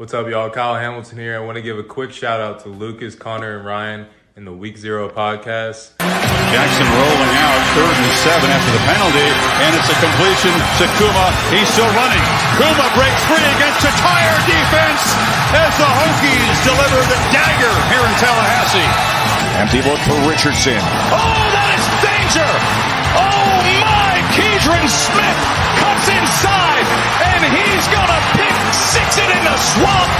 What's up, y'all? Kyle Hamilton here. I want to give a quick shout out to Lucas, Connor, and Ryan in the Week Zero podcast. Jackson rolling out, 3rd and 7 after the penalty, and it's a completion to Kuma. He's still running. Kuma breaks free against a tire defense as the Hokies deliver the dagger here in Tallahassee. Empty look for Richardson. Oh, that is danger! Oh my! Keidron Smith cuts inside, and he's gonna pick 6 it in the swamp.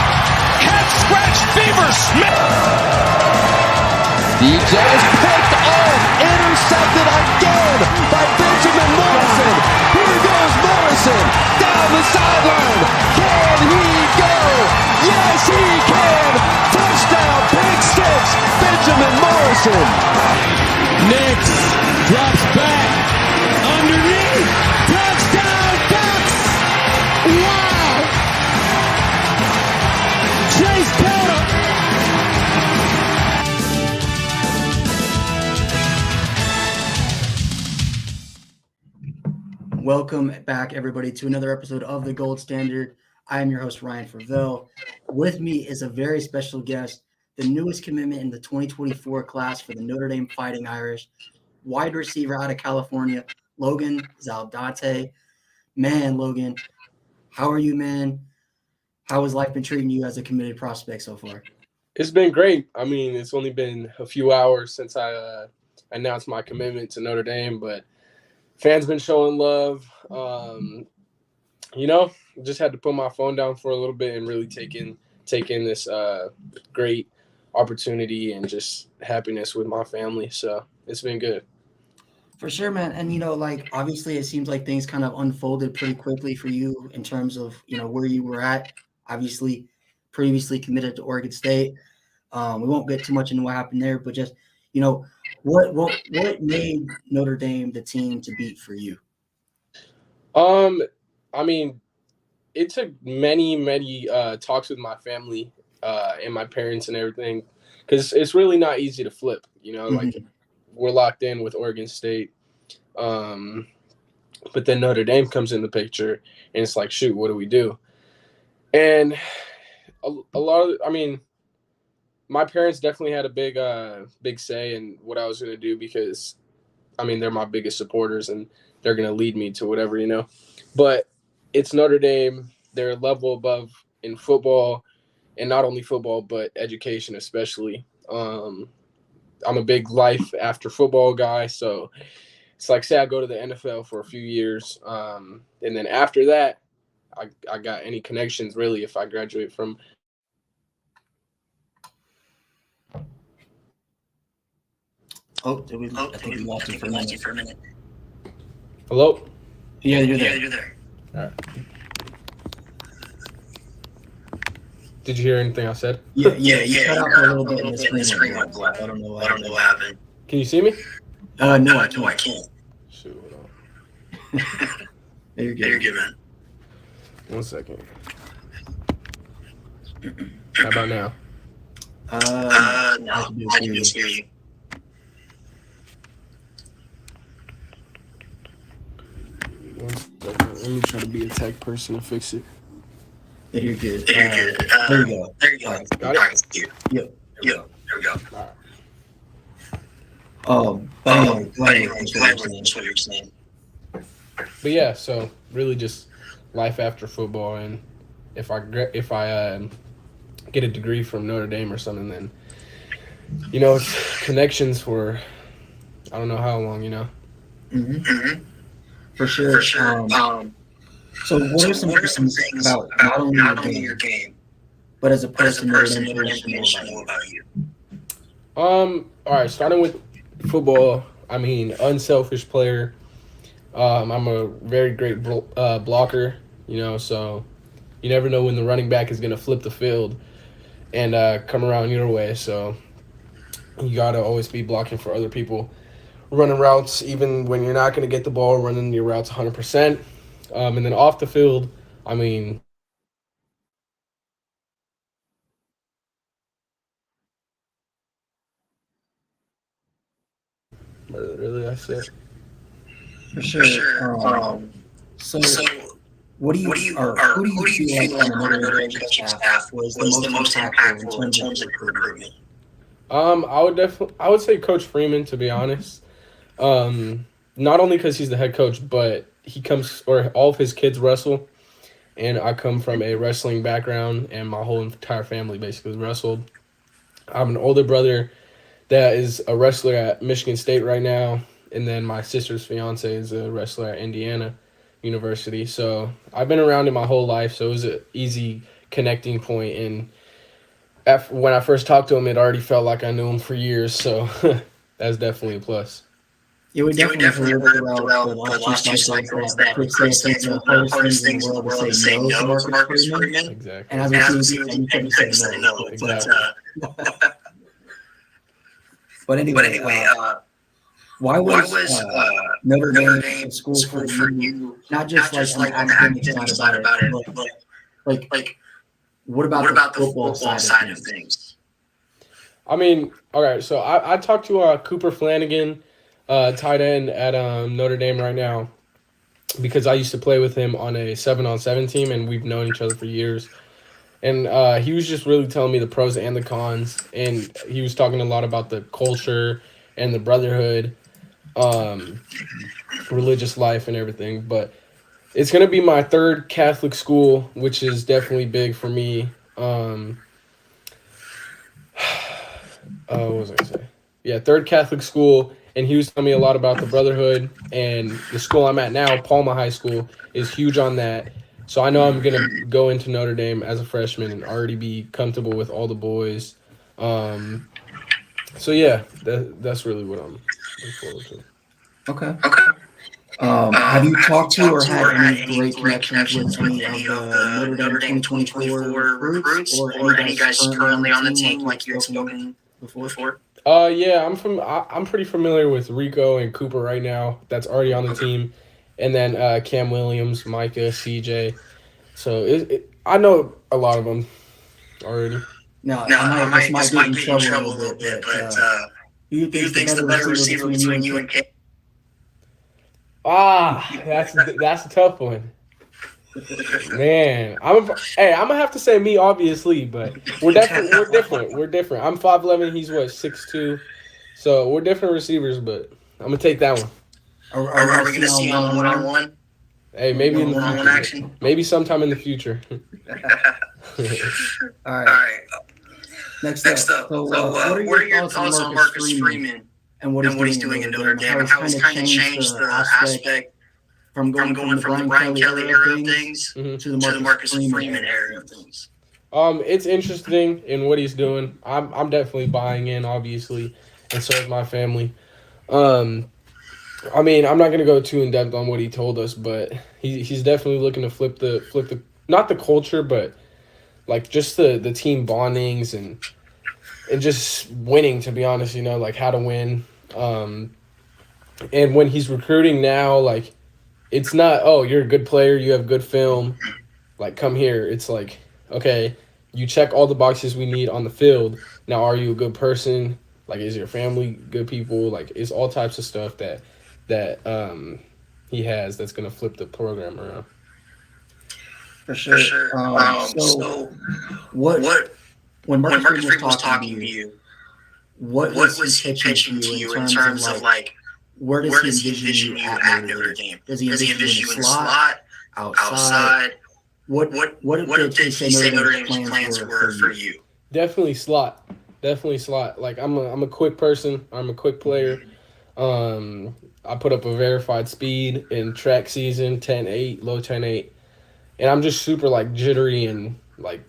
Cat scratch fever Smith. DJ is picked off, intercepted again by Benjamin Morrison. Here goes Morrison down the sideline. Can he go? Yes, he can. Touchdown, pick 6, Benjamin Morrison. Nix drops back underneath. Touchdown, Ducks. Wow. Chase Pelton. Welcome back, everybody, to another episode of The Gold Standard. I am your host, Ryan Ferville. With me is a very special guest, the newest commitment in the 2024 class for the Notre Dame Fighting Irish, wide receiver out of California, Logan Saldate. Man, Logan, how are you, man? How has life been treating you as a committed prospect so far? It's been great. I mean, it's only been a few hours since I announced my commitment to Notre Dame, but fans been showing love. Just had to put my phone down for a little bit and really take in this great opportunity and just happiness with my family. So it's been good. For sure, man. And, obviously it seems like things kind of unfolded pretty quickly for you in terms of, where you were at. Obviously, previously committed to Oregon State. We won't get too much into what happened there, but just, what made Notre Dame the team to beat for you? I mean, it took many talks with my family and my parents and everything, because it's really not easy to flip. Like we're locked in with Oregon State, but then Notre Dame comes in the picture, and it's like, shoot, what do we do? And a lot of, my parents definitely had a big say in what I was going to do, because, they're my biggest supporters and they're going to lead me to whatever, But it's Notre Dame. They're a level above in football, and not only football, but education especially. I'm a big life after football guy, so it's like, say I go to the NFL for a few years, and then after that, I got any connections really if I graduate from. I think we lost you for a minute. Hello? Yeah, you're there. All right. Did you hear anything I said? Yeah. You cut out for a little bit and the screen went black. I don't know what happened. Can you see me? No, I can't. Shoot, hold on. You're good, man. 1 second. How about now? No, I can just hear you. Let me try to be a tech person and fix it. Yeah, you're good. There There you go. Got it? Yep. There we go. All right. But anyway, That's what you're saying. But yeah, so really just life after football, and if I get a degree from Notre Dame or something, then it's connections for I don't know how long, Mm-hmm. For sure. So what are some things about not only your game, but as a person that should know about you? All right, starting with football, unselfish player. I'm a very great blocker, so you never know when the running back is going to flip the field and come around your way. So you got to always be blocking for other people, running routes, even when you're not going to get the ball, running your routes 100%. And then off the field, really, I said. For sure. So What do you or who do you feel like on the Notre Dame coaching staff was the most impactful in terms of recruitment? I would say Coach Freeman, to be honest. Not only because he's the head coach, but all of his kids wrestle, and I come from a wrestling background, and my whole entire family basically wrestled. I'm an older brother that is a wrestler at Michigan State right now, and then my sister's fiance is a wrestler at Indiana University. So I've been around it my whole life, so it was an easy connecting point. And when I first talked to him, it already felt like I knew him for years, so that's definitely a plus. Yeah, we definitely heard throughout the last two cycles that Chris said some of the hardest things in the world to say no to Marcus Freeman. Exactly. And as we've seen, you couldn't say no. Exactly. But anyway, why was Notre Dame a school for you? Not just like on the academic side about it, but like what about the football side of things? I mean, all right, so I talked to Cooper Flanagan, tight end at Notre Dame right now, because I used to play with him on a 7-on-7 team, and we've known each other for years. And he was just really telling me the pros and the cons, and he was talking a lot about the culture and the brotherhood, religious life and everything. But it's going to be my third Catholic school, which is definitely big for me. What was I going to say? Yeah, third Catholic school, and he was telling me a lot about the brotherhood, and the school I'm at now, Palma High School, is huge on that. So I know I'm going to go into Notre Dame as a freshman and already be comfortable with all the boys. So, yeah, that's really what I'm looking forward to. Okay. Have you talked to or had any great connections with any of the Notre Dame 2024 recruits or any guys currently on the team like you had spoken before? Yeah, I'm pretty familiar with Rico and Cooper right now. That's already on the team. And then Cam Williams, Micah, CJ. So I know a lot of them already. No, this might get in trouble a little bit, but who do you think's the better receiver between you and Cam? That's a tough one. Man, I'm gonna have to say me, obviously, but we're different. We're different. I'm 5'11", he's 6'2", so we're different receivers, but I'm gonna take that one. Are we gonna see on one-on-one? Hey, maybe in the One-on-one future. action? Maybe sometime in the future. All right. Next up. So, what are your thoughts on Marcus Freeman and what he's doing in Notre Dame? And how it's kind of changed the aspect from going from the Brian Kelly era of things to the Marcus Freeman era of things? It's interesting in what he's doing. I'm definitely buying in, obviously, and so is my family. I mean, I'm not gonna go too in depth on what he told us, but he's definitely looking to flip the not the culture, but like just the team bondings and just winning. To be honest, like how to win. And when he's recruiting now, like it's not, oh, you're a good player, you have good film, like come here. It's like, okay, you check all the boxes we need on the field. Now, are you a good person? Like, is your family good people? Like, it's all types of stuff that he has that's going to flip the program around. For sure. So when Marcus Freeman was talking to you, what was he pitching to you in terms of like, where does he envision you at Notre Dame? Does he envision you in slot, outside? What did he say Notre Dame's plans were for you? Definitely slot. Like I'm a quick person. I'm a quick player. I put up a verified speed in track season, 10.8, low 10.8. And I'm just super like jittery and like,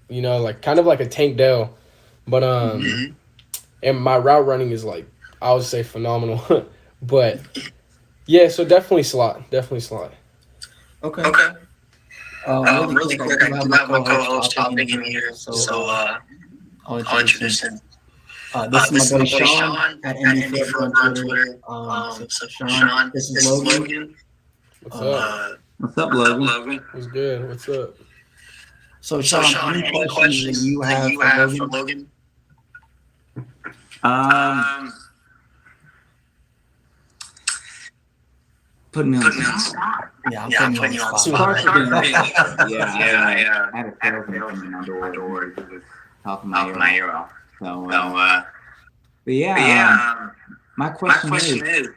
like kind of like a Tank Dell. But and my route running is like, I would say phenomenal. But yeah, so definitely slot. Okay. Really quick, I have my co-host hopping in here, so I'll introduce him. This is my buddy Sean at ND Foot on Twitter. So Sean, this is Logan. What's up? What's up, Logan? What's good? What's up? So Sean, any questions that you have for Logan? Put me on the spot. Yeah, I'm putting you on the spot. Sorry for being yeah, I had a salesman come in my door. He was talking my ear off. So, but yeah, my question is,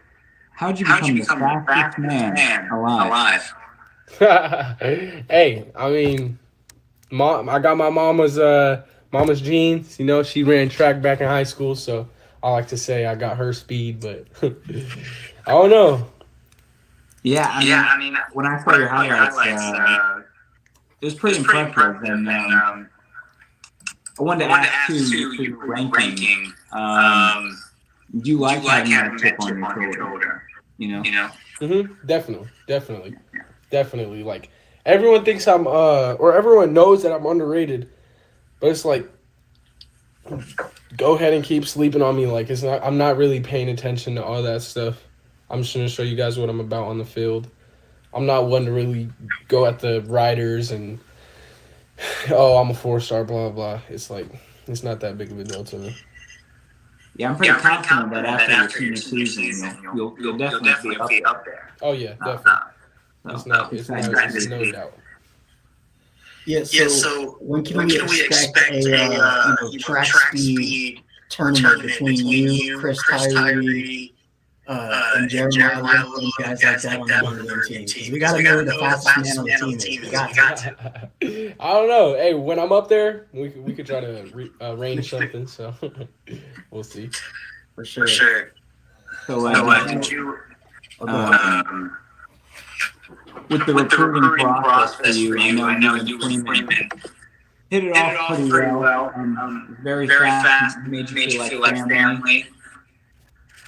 how'd you become the fastest man alive? Hey, I mean, I got my mama's genes. You know, she ran track back in high school, so I like to say I got her speed, but I don't know. Yeah, I mean, when I saw your highlights, it was pretty impressive. And I wanted to ask too, for your ranking, do you like having that chip on your shoulder? You know? Definitely. Like everyone thinks I'm or everyone knows that I'm underrated, but it's like, go ahead and keep sleeping on me. Like I'm not really paying attention to all that stuff. I'm just gonna show you guys what I'm about on the field. I'm not one to really go at the riders and oh, I'm a 4-star, blah blah. It's like it's not that big of a deal to me. Yeah, I'm pretty confident that after your senior season, you'll definitely be up there. Oh yeah, definitely. It's no doubt. Yeah, so when can we expect a track speed tournament between you, Chris Tyree, and Jeremiah, and guys like that on the other team? Because we got to know who the fastest man on the team is. We got to. I don't know. Hey, when I'm up there, we could try to arrange something. So we'll see. For sure. So, did you with the recruiting process for you? I know you and Freeman hit it off pretty well. Very fast. Made you feel like family.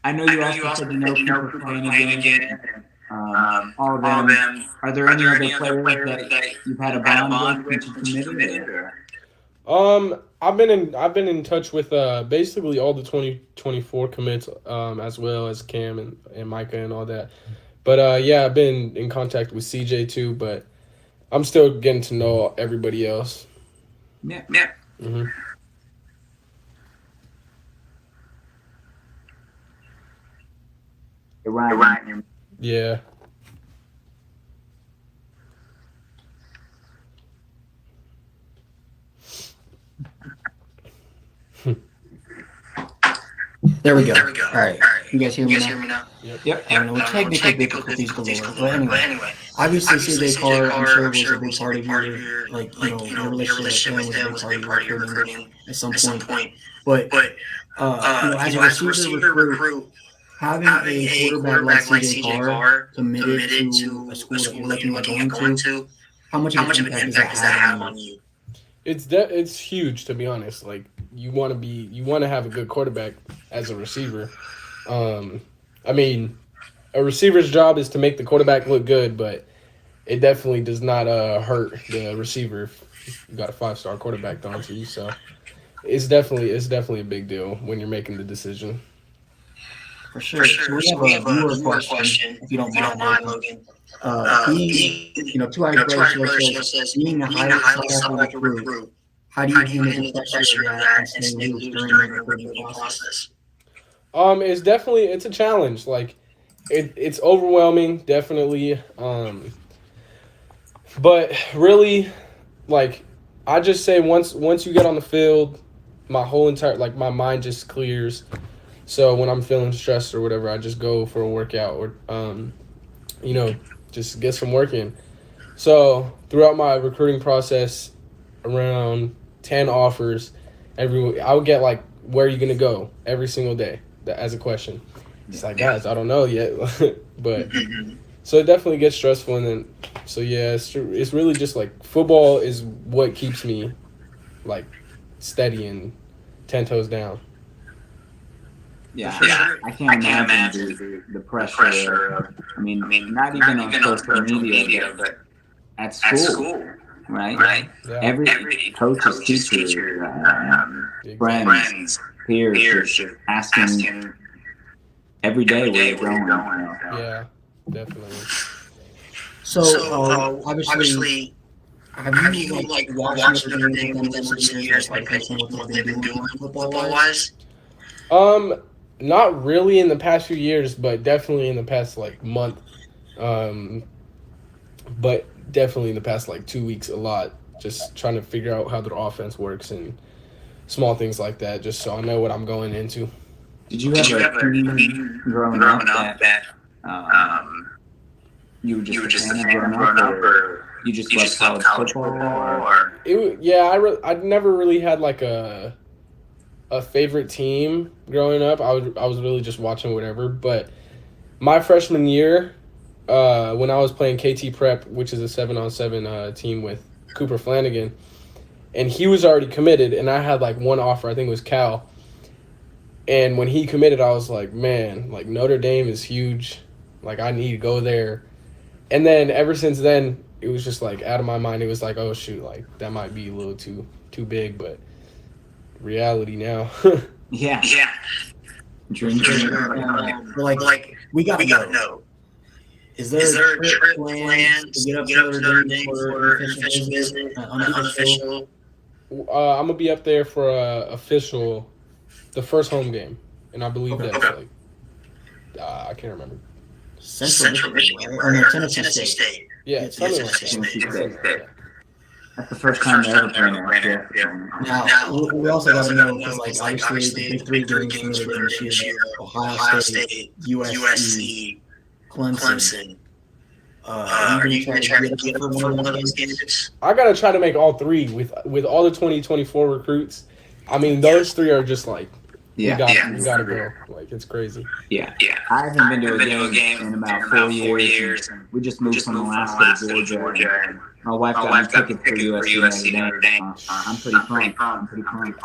I know you also said you know people for playing again. All of them. Are there any other players that you've had a bond with since you committed? I've been in touch with basically all the 2024 commits, as well as Cam and Micah and all that. But yeah, I've been in contact with CJ too, but I'm still getting to know everybody else. Yeah. Mm-hmm. Right. Yeah. There we go. All right. You guys hear me now? Yep. I don't know, technical difficulties galore. But anyway, obviously CJ Carr, I'm sure was a big part of your, your relationship with him was a big part of your recruiting at some point. But, as a receiver recruit, having a quarterback like CJ Carr committed to a school that you're looking at going to, how much of an impact does that have on you? It's huge, to be honest. Like you want to have a good quarterback as a receiver. I mean, a receiver's job is to make the quarterback look good, but it definitely does not hurt the receiver if you got a 5-star quarterback on you. So it's definitely a big deal when you're making the decision. For sure. So we have a viewer question, if you don't mind, Logan. He, 2 hours later says, being a highly sought after recruit, how do you handle the pressure of that and stay loose during the recruiting process? It's a challenge. Like it's overwhelming, definitely. But really, like I just say once you get on the field, my whole entire my mind just clears. So when I'm feeling stressed or whatever, I just go for a workout or just get some work in. So throughout my recruiting process, around 10 offers, I would get where are you gonna go every single day as a question. It's like, guys, I don't know yet, but so it definitely gets stressful. And then it's really just football is what keeps me steady and 10 toes down. Yeah, I can't imagine the pressure of, not even on social media, but at school, right? Yeah. Every coach's teacher, friends, peers, asking every day where you're going. Yeah, definitely. So, obviously, have you watched Notre Dame within the recent years, what they've been doing football-wise? Not really in the past few years, but definitely in the past month. but definitely in the past like 2 weeks, a lot. Just trying to figure out how their offense works and small things like that, just so I know what I'm going into. Did you have a team growing up that you were just a fan of growing up, or you just loved college football? Or? I never really had like a favorite team growing up. I was really just watching whatever. But my freshman year, when I was playing KT Prep, which is a 7-on-7 team with Cooper Flanagan, and he was already committed, and I had like one offer. I think it was Cal. And when he committed, I was like, man, like Notre Dame is huge. Like I need to go there. And then ever since then, it was just like out of my mind. It was like, oh shoot, like that might be a little too big, but reality now. Yeah. Dreams. Like we gotta know. Is there a trip planned to get up to Notre Dame for an official visit, unofficial? I'm gonna be up there for the first home game, and I believe that's like I can't remember. Central Michigan, or no, Tennessee State. Yeah, something like Tennessee that. State. That's the first time they ever played there. Now, we also got to know, because like obviously the big three games from this year, Ohio State, USC, Clemson. Are you going to try to get up for one of those games? I gotta try to make all three with all the 2024 recruits. I mean, those three are just like you gotta go. Like it's crazy. Yeah. I haven't been to a game in about 4 years. We just moved from Alaska to Georgia. My wife got me tickets for USC Notre Dame. I'm pretty pumped.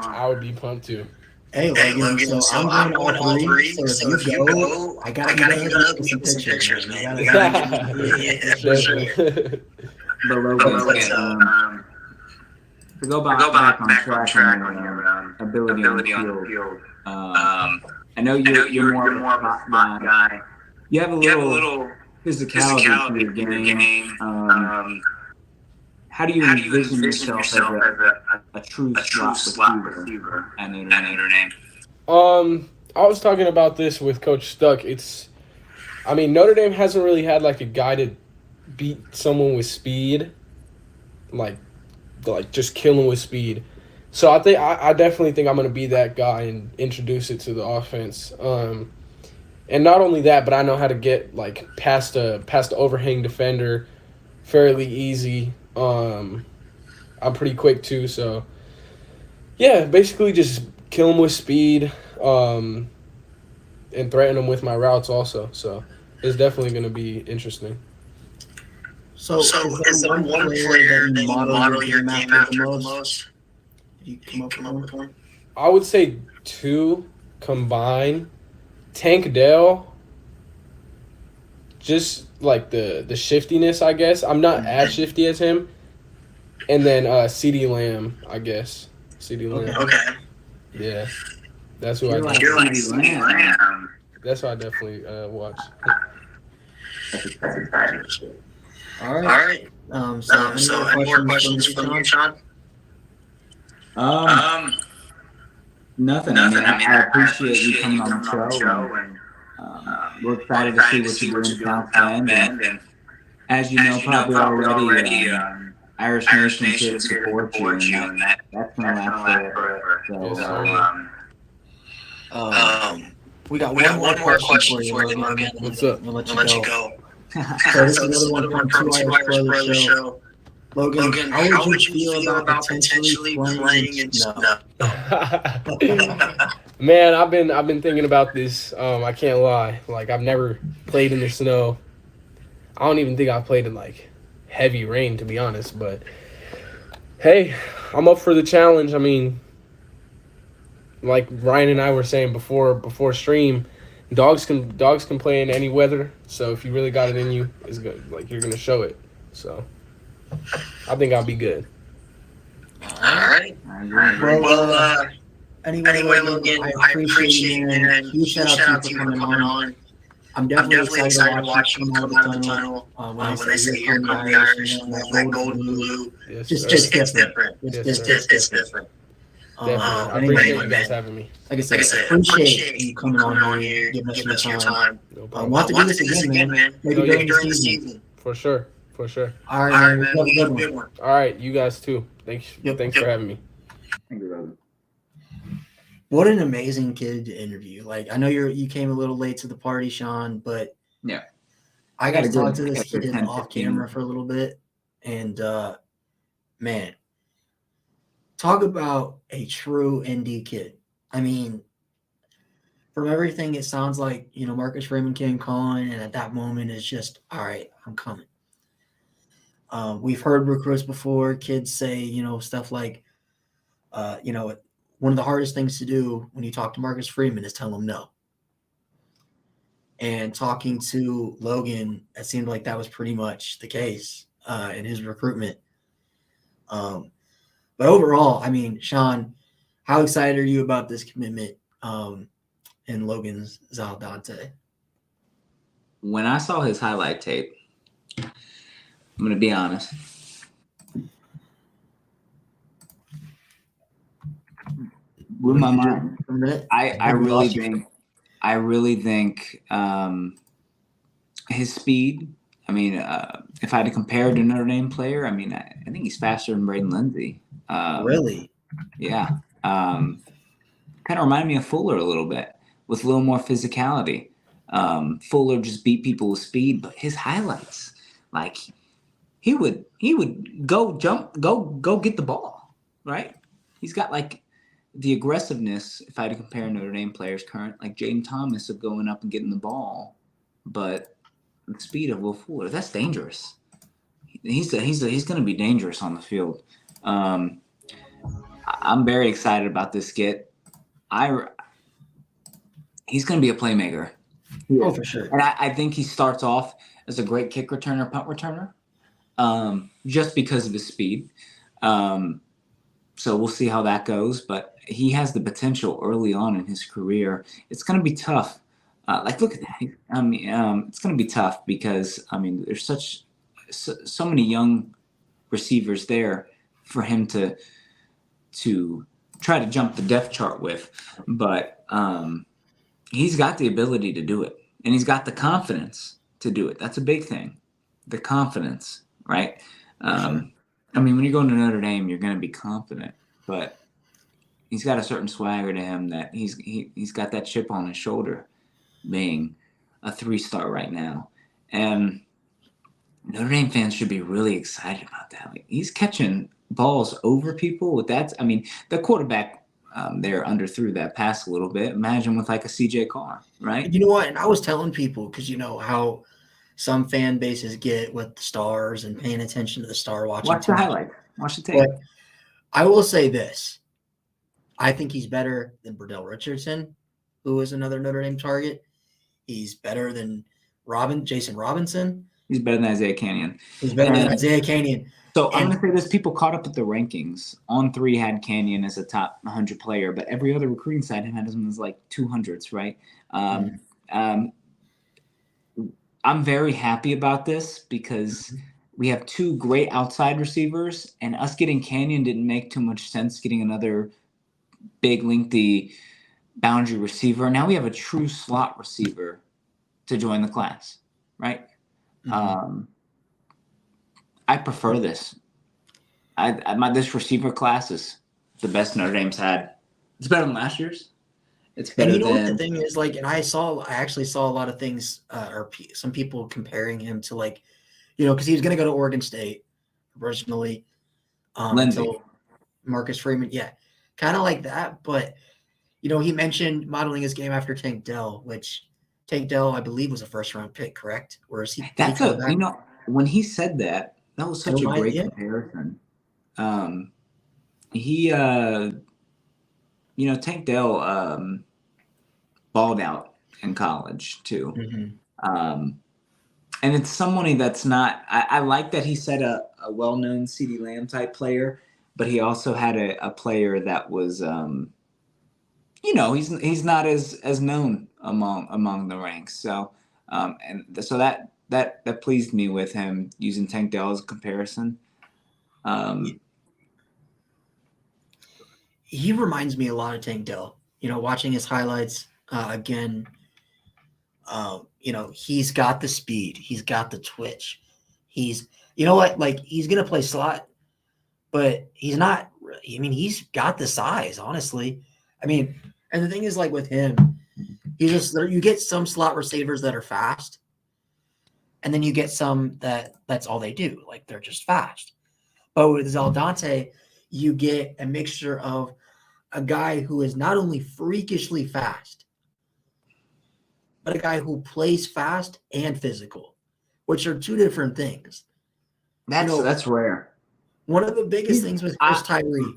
I would be pumped too. Hey Logan, so I'm going all three. So if you go, I gotta get up and get some pictures, man. Yeah, for sure. But Logan, to go back on track on your ability on the field, I know you're more of a hot guy. You have a little physicality to your game. How do you envision yourself as a true slot receiver at Notre Dame? I was talking about this with Coach Stuck. Notre Dame hasn't really had like a guy to beat someone with speed, like just kill him with speed. So I definitely think I'm gonna be that guy and introduce it to the offense. And not only that, but I know how to get like past the overhang defender fairly easy. I'm pretty quick too, so yeah, basically just kill him with speed, and threaten him with my routes also. So it's definitely gonna be interesting. So is there one player that you model your game after the most? Did you come up with one? I would say two combined. Tank Dell, just like the shiftiness, I guess. I'm not as shifty as him. And then CeeDee Lamb, I guess. CeeDee Lamb. Okay. Yeah. That's who I That's who I definitely watch. All right. So any more questions from you, Sean? Nothing. I appreciate you coming on the show, and we're excited to see what you're doing in South Bend. And as you know, probably already, Irish Nation should support you, and that's going to last forever. So, we got one more question for you, Logan. What's up? We'll let you go. So this is another one from Two Irish Brothers Show. Logan, how would you feel about potentially playing in snow? Man, I've been thinking about this. I can't lie. Like I've never played in the snow. I don't even think I've played in like heavy rain, to be honest. But hey, I'm up for the challenge. I mean, like Ryan and I were saying before stream, dogs can play in any weather. So if you really got it in you, it's good. Like you're gonna show it. So I think I'll be good. All right. Well, anyway, Logan, I appreciate you, man. Huge shout out to you for coming on. I'm definitely excited to watch you come out of the tunnel. When they say you're from the Irish, that gold and blue, just different. It's different. Definitely. I appreciate you guys having me. Like I said, appreciate you coming on here, giving us your time. No problem. We'll have to do this again, man. Maybe during the season. For sure. For sure. All right, All right, man. man. You have a You have good a one. good one. All right, you guys too. Thanks. Yep. Thanks for having me. Thank you, brother. What an amazing kid to interview. Like, I know you came a little late to the party, Sean, but Yeah. I got to Gotta talk go. to this Gotta go kid 10, off 15. camera for a little bit. And man, talk about a true ND kid. I mean, from everything, it sounds like, Marcus Freeman came calling, and at that moment it's just, all right, I'm coming. We've heard recruits before, kids say, stuff like, one of the hardest things to do when you talk to Marcus Freeman is tell him no. And talking to Logan, it seemed like that was pretty much the case in his recruitment. But overall, I mean, Sean, how excited are you about this commitment in Logan's Saldate? When I saw his highlight tape, I'm gonna be honest. Blew my mind. For a minute, I really think his speed. I mean, if I had to compare to Notre Dame player, I mean, I think he's faster than Braden Lindsey. really? Yeah. Kind of reminded me of Fuller a little bit with a little more physicality. Fuller just beat people with speed, but his highlights, like he would go get the ball, right? He's got like the aggressiveness, if I had to compare Notre Dame players current, like Jaden Thomas of going up and getting the ball, but the speed of Will Fuller, that's dangerous. He's going to be dangerous on the field. I'm very excited about this skit. He's going to be a playmaker. Oh, for sure. And I think he starts off as a great kick returner, punt returner, just because of his speed. So we'll see how that goes. But he has the potential early on in his career. It's going to be tough. Look at that. I mean, it's going to be tough because, I mean, there's so many young receivers there for him to try to jump the depth chart with. But he's got the ability to do it. And he's got the confidence to do it. That's a big thing. The confidence, right? Sure. I mean, when you're going to Notre Dame, you're going to be confident. But he's got a certain swagger to him that he's got that chip on his shoulder being a 3-star right now. And Notre Dame fans should be really excited about that. Like, he's catching balls over people with that. I mean, the quarterback there underthrew that pass a little bit. Imagine with like a CJ Carr, right? You know what? And I was telling people, because you know how some fan bases get with the stars and paying attention to the star watching. Watch the highlights. Watch the tape. But I will say this. I think he's better than Burdell Richardson, who is another Notre Dame target. He's better than Jason Robinson. He's better than Isaiah Canyon. He's better than Isaiah Canyon. So I'm going to say this. People caught up with the rankings. On3 had Canyon as a top 100 player, but every other recruiting site had him as like 200s, right? I'm very happy about this because we have two great outside receivers, and us getting Canyon didn't make too much sense, getting another big, lengthy boundary receiver. Now we have a true slot receiver to join the class, right? I prefer this. This receiver class is the best Notre Dame's had. It's better than last year's. It's better and you know than. What the thing is, like, and I actually saw a lot of things, some people comparing him to, like, because he was going to go to Oregon State originally. Until Marcus Freeman, yeah, kind of like that. But he mentioned modeling his game after Tank Dell, which Tank Dell, I believe, was a first-round pick, correct? Or is he? That's when he said that was such a great comparison. Tank Dell balled out in college too. And it's somebody that's not. I like that he said a well-known CeeDee Lamb type player, but he also had a player that was, he's not as known among the ranks. So, so that pleased me with him using Tank Dell as a comparison. He reminds me a lot of Tank Dell. Watching his highlights again. He's got the speed. He's got the twitch. He's, you know what, like he's gonna play slot, but he's not. I mean, he's got the size, honestly. I mean, and the thing is, like with him, you get some slot receivers that are fast, and then you get some that's all they do, like they're just fast. But with Saldate, you get a mixture of a guy who is not only freakishly fast, but a guy who plays fast and physical, which are two different things. That's rare. One of the biggest things with Chris Tyree,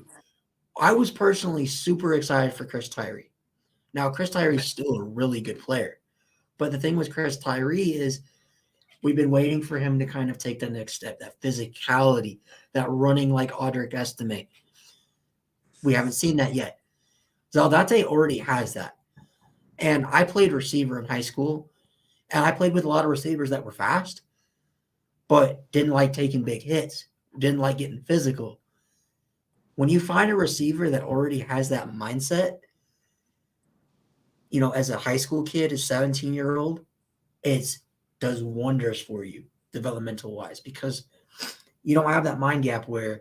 I was personally super excited for Chris Tyree. Now, Chris Tyree is still a really good player. But the thing with Chris Tyree is we've been waiting for him to kind of take the next step, that physicality, that running like Audric Estime. We haven't seen that yet. Saldate already has that. And I played receiver in high school, and I played with a lot of receivers that were fast, but didn't like taking big hits, didn't like getting physical. When you find a receiver that already has that mindset, as a high school kid, a 17-year-old, it does wonders for you developmental-wise, because you don't have that mind gap where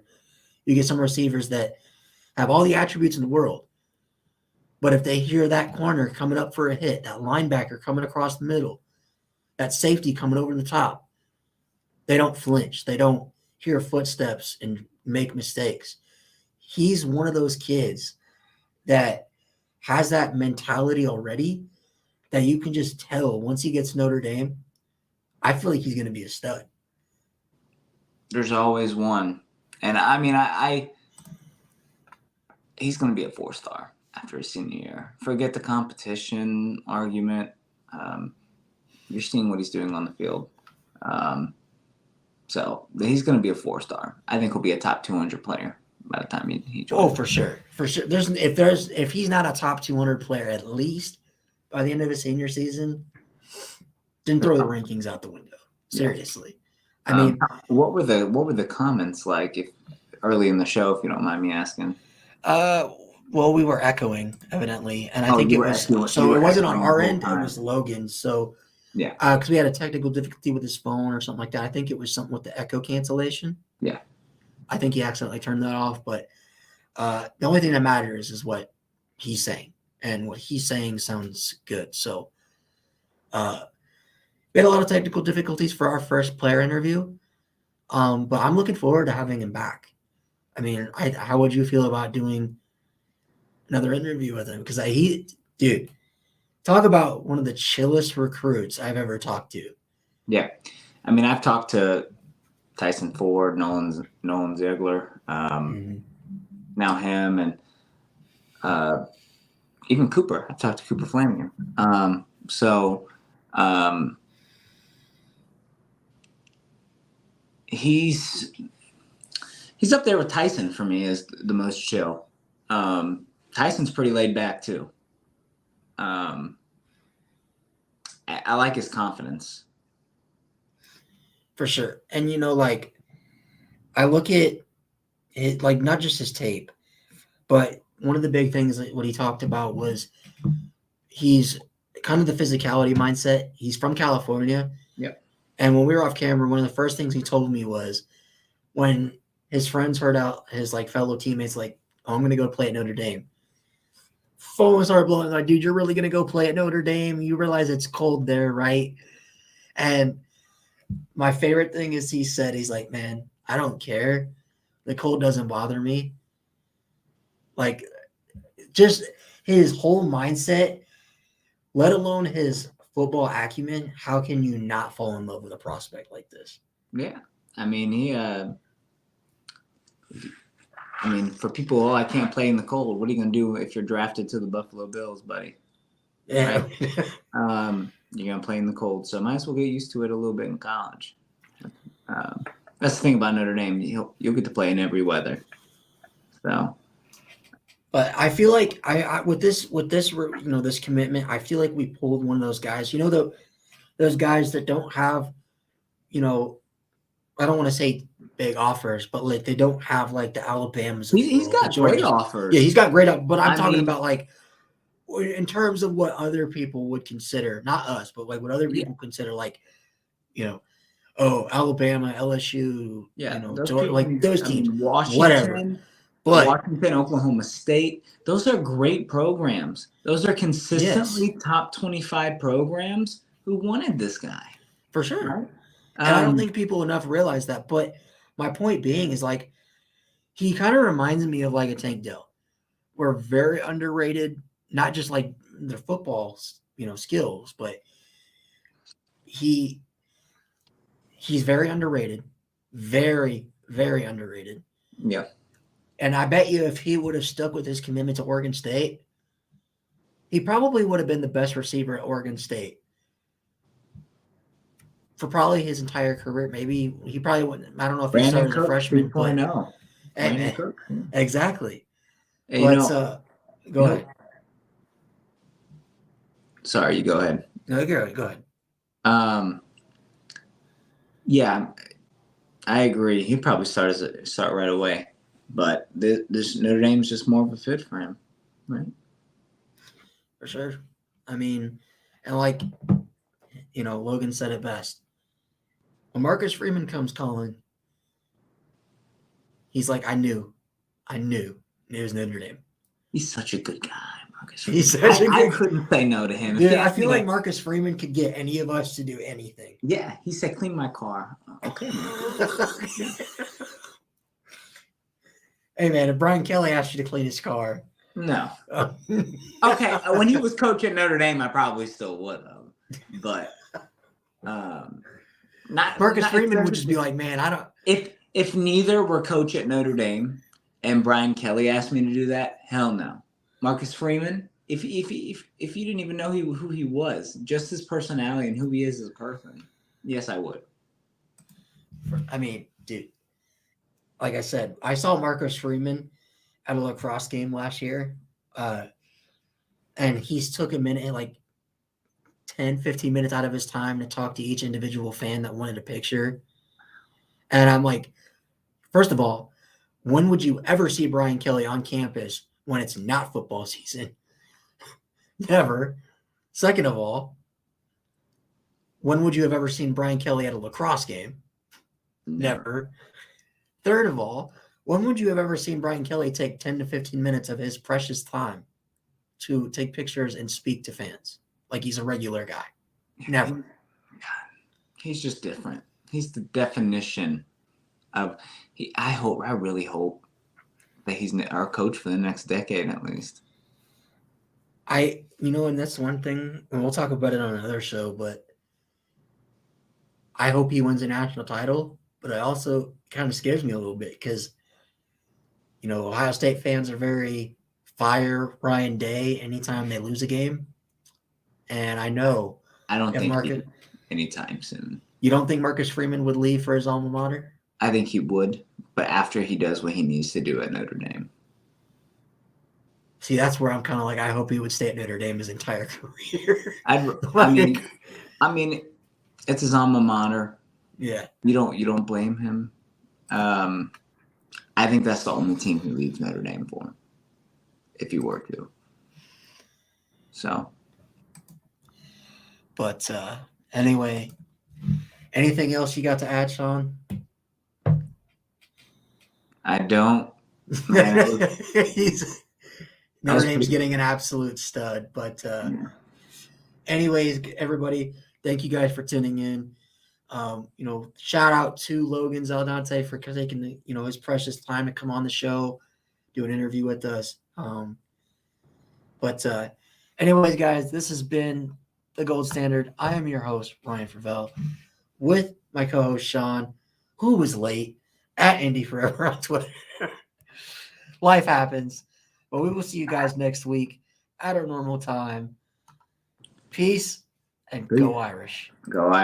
you get some receivers that have all the attributes in the world, but if they hear that corner coming up for a hit, that linebacker coming across the middle, that safety coming over the top, they don't flinch. They don't hear footsteps and make mistakes. He's one of those kids that has that mentality already that you can just tell once he gets Notre Dame, I feel like he's going to be a stud. There's always one. And I mean, he's going to be a 4-star after his senior year. Forget the competition argument. You're seeing what he's doing on the field. So he's going to be a 4-star. I think he'll be a top 200 player by the time he joins. Oh, for sure. For sure. If he's not a top 200 player, at least by the end of his senior season, then throw the rankings out the window. Seriously. I mean, what were the comments like if early in the show, if you don't mind me asking? Well, we were echoing evidently, and I think it wasn't on our end. It was Logan. So yeah, because we had a technical difficulty with his phone or something like that. I think it was something with the echo cancellation. Yeah, I think he accidentally turned that off. But the only thing that matters is what he's saying, and what he's saying sounds good. So we had a lot of technical difficulties for our first player interview, but I'm looking forward to having him back. I mean, how would you feel about doing another interview with him? Because dude, talk about one of the chillest recruits I've ever talked to. Yeah. I mean, I've talked to Tyson Ford, Nolan Ziegler, now him, and even Cooper. I've talked to Cooper Flanagan. He's up there with Tyson for me as the most chill. Tyson's pretty laid back too. I like his confidence. For sure. And, I look at it, like, not just his tape, but one of the big things that what he talked about was he's kind of the physicality mindset. He's from California. Yep. And when we were off camera, one of the first things he told me was when his friends heard out his, fellow teammates, oh, I'm going to go play at Notre Dame. Phone started blowing, like, dude, you're really going to go play at Notre Dame? You realize it's cold there, right? And my favorite thing is he said, he's like, man, I don't care. The cold doesn't bother me. Just his whole mindset, let alone his football acumen, how can you not fall in love with a prospect like this? Yeah. I mean, for people, I can't play in the cold. What are you going to do if you're drafted to the Buffalo Bills, buddy? Yeah. Right? You're going to play in the cold. So might as well get used to it a little bit in college. That's the thing about Notre Dame. You'll get to play in every weather. So. But I feel like I with this this commitment, I feel like we pulled one of those guys. Those guys that don't have, I don't want to say big offers, but they don't have the Alabamas. He's got great offers. Yeah, he's got great offers. But I'm talking about in terms of what other people would consider, not us, but what other people consider oh, Alabama, LSU, Yeah, like those teams, Washington, whatever. But Washington, Oklahoma State, those are great programs. Those are consistently top 25 programs. Who wanted this guy? for sure. Right? And I don't think people enough realize that. But my point being is like he kind of reminds me of like a Tank Dell. We're very underrated, not just like their football, skills, but he's very underrated, very, very underrated. Yeah. And I bet you if he would have stuck with his commitment to Oregon State, he probably would have been the best receiver at Oregon State for probably his entire career. Maybe he probably wouldn't. I don't know if he started as a freshman, but exactly. Hey, But go ahead. Sorry, you go ahead. No, go ahead. Yeah, I agree. He probably start right away, but this Notre Dame's just more of a fit for him, right? For sure. I mean, and like, Logan said it best. When Marcus Freeman comes calling, he's like, I knew it was Notre Dame. He's such a good guy, Marcus Freeman. He's such a good I couldn't say no to him. Dude, I feel like Marcus Freeman could get any of us to do anything. Yeah, he said, clean my car. Okay, man. Hey, man, if Brian Kelly asked you to clean his car. No. Okay, when he was coach at Notre Dame, I probably still would have. But Marcus Freeman would just be like, man, I don't. If neither were coach at Notre Dame and Brian Kelly asked me to do that, hell no. Marcus Freeman, if you didn't even know who he was, just his personality and who he is as a person, yes, I would. I mean, dude, like I said, I saw Marcus Freeman at a lacrosse game last year, and he's took a minute, like 10, 15 minutes out of his time to talk to each individual fan that wanted a picture. And I'm like, first of all, when would you ever see Brian Kelly on campus when it's not football season? Never. Second of all, when would you have ever seen Brian Kelly at a lacrosse game? Never. Third of all, when would you have ever seen Brian Kelly take 10 to 15 minutes of his precious time to take pictures and speak to fans like he's a regular guy? Never. He's just different. He's the definition of I really hope that he's our coach for the next decade at least. And that's one thing, and we'll talk about it on another show, but I hope he wins a national title, but it also kind of scares me a little bit because, Ohio State fans are very fire Ryan Day anytime they lose a game. And I know. I don't think anytime soon. You don't think Marcus Freeman would leave for his alma mater? I think he would, but after he does what he needs to do at Notre Dame. See, that's where I'm kind of like, I hope he would stay at Notre Dame his entire career. I mean, it's his alma mater. Yeah. You don't blame him. I think that's the only team he leaves Notre Dame for, if he were to. So. But anyway, anything else you got to add, Sean? I don't. Notre Dame's getting an absolute stud. But anyways, everybody, thank you guys for tuning in. Shout out to Logan Saldate for taking his precious time to come on the show, do an interview with us. But anyways, guys, this has been The Gold Standard. I am your host, Ryan Favell, with my co-host, Sean, who was late, at Indy Forever on Twitter. Life happens. But we will see you guys next week at our normal time. Peace and go Irish. Go Irish.